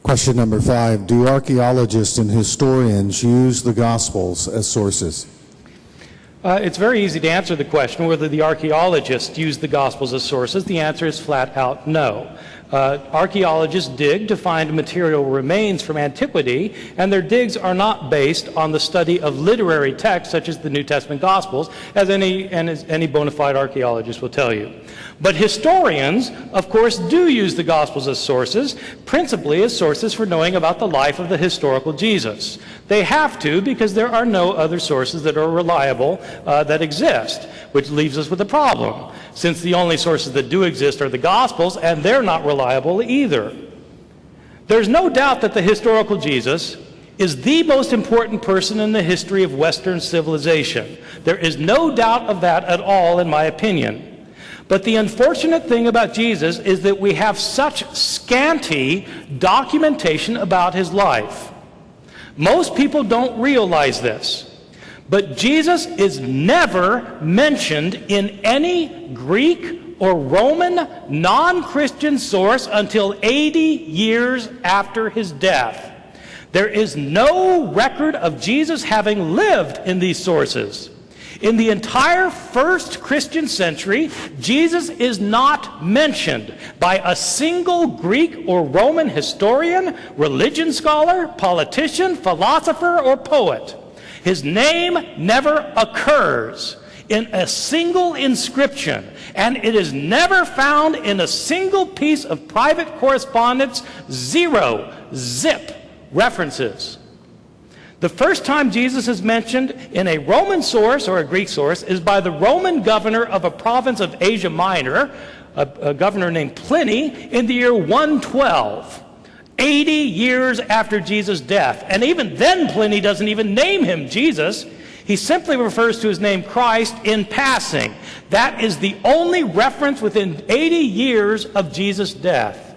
Question number 5. Do archaeologists and historians use the Gospels as sources? It's very easy to answer the question whether the archaeologists use the Gospels as sources. The answer is flat out no. Archaeologists dig to find material remains from antiquity, and their digs are not based on the study of literary texts such as the New Testament Gospels, as any bona fide archaeologist will tell you. But historians, of course, do use the Gospels as sources, principally as sources for knowing about the life of the historical Jesus. They have to, because there are no other sources that are reliable that exist, which leaves us with a problem, since the only sources that do exist are the Gospels, and they're not reliable either. There's no doubt that the historical Jesus is the most important person in the history of Western civilization. There is no doubt of that at all, in my opinion. But the unfortunate thing about Jesus is that we have such scanty documentation about his life. Most people don't realize this. But Jesus is never mentioned in any Greek or Roman non-Christian source until 80 years after his death. There is no record of Jesus having lived in these sources. In the entire first Christian century, Jesus is not mentioned by a single Greek or Roman historian, religion scholar, politician, philosopher, or poet. His name never occurs in a single inscription, and it is never found in a single piece of private correspondence. Zero, zip, references. The first time Jesus is mentioned in a Roman source or a Greek source is by the Roman governor of a province of Asia Minor, a governor named Pliny, in the year 112. 80 years after Jesus' death. And even then Pliny doesn't even name him Jesus. He simply refers to his name Christ in passing. That is the only reference within 80 years of Jesus' death.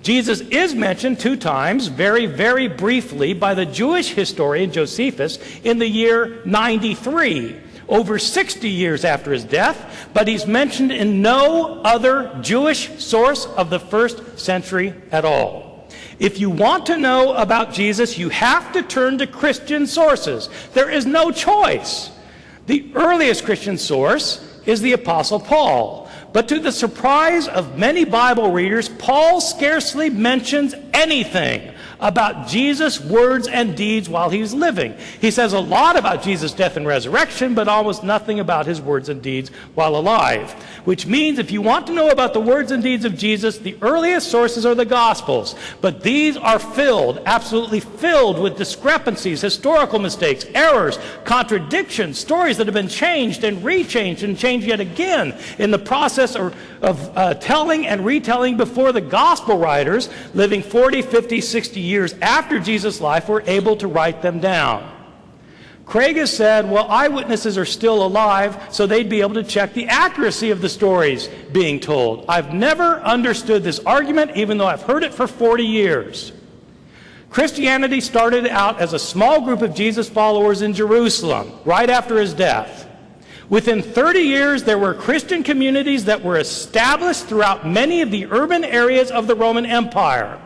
Jesus is mentioned 2 times, very, very briefly, by the Jewish historian Josephus in the year 93, over 60 years after his death, but he's mentioned in no other Jewish source of the first century at all. If you want to know about Jesus, you have to turn to Christian sources. There is no choice. The earliest Christian source is the Apostle Paul. But to the surprise of many Bible readers, Paul scarcely mentions anything about Jesus' words and deeds while he was living. He says a lot about Jesus' death and resurrection, but almost nothing about his words and deeds while alive. Which means if you want to know about the words and deeds of Jesus, the earliest sources are the Gospels. But these are filled, absolutely filled with discrepancies, historical mistakes, errors, contradictions, stories that have been changed and rechanged and changed yet again in the process of telling and retelling before the Gospel writers, living 40, 50, 60 years after Jesus' life, were able to write them down. Craig has said, well, eyewitnesses are still alive, so they'd be able to check the accuracy of the stories being told. I've never understood this argument, even though I've heard it for 40 years. Christianity started out as a small group of Jesus followers in Jerusalem, right after his death. Within 30 years, there were Christian communities that were established throughout many of the urban areas of the Roman Empire.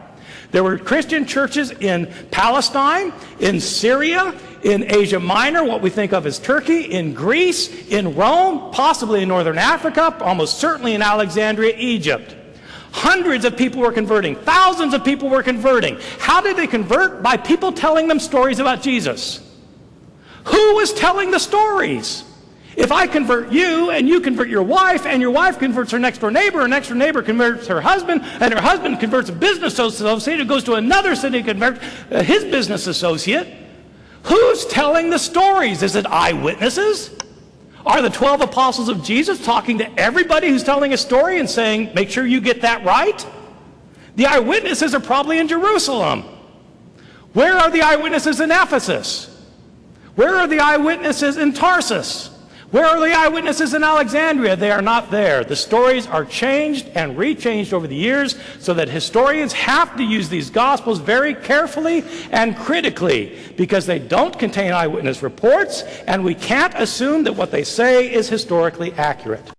There were Christian churches in Palestine, in Syria, in Asia Minor, what we think of as Turkey, in Greece, in Rome, possibly in northern Africa, almost certainly in Alexandria, Egypt. Hundreds of people were converting. Thousands of people were converting. How did they convert? By people telling them stories about Jesus. Who was telling the stories? If I convert you, and you convert your wife, and your wife converts her next-door neighbor, and next-door neighbor converts her husband, and her husband converts a business associate who goes to another city and converts his business associate, who's telling the stories? Is it eyewitnesses? Are the 12 apostles of Jesus talking to everybody who's telling a story and saying, make sure you get that right? The eyewitnesses are probably in Jerusalem. Where are the eyewitnesses in Ephesus? Where are the eyewitnesses in Tarsus? Where are the eyewitnesses in Alexandria? They are not there. The stories are changed and rechanged over the years so that historians have to use these Gospels very carefully and critically because they don't contain eyewitness reports, and we can't assume that what they say is historically accurate.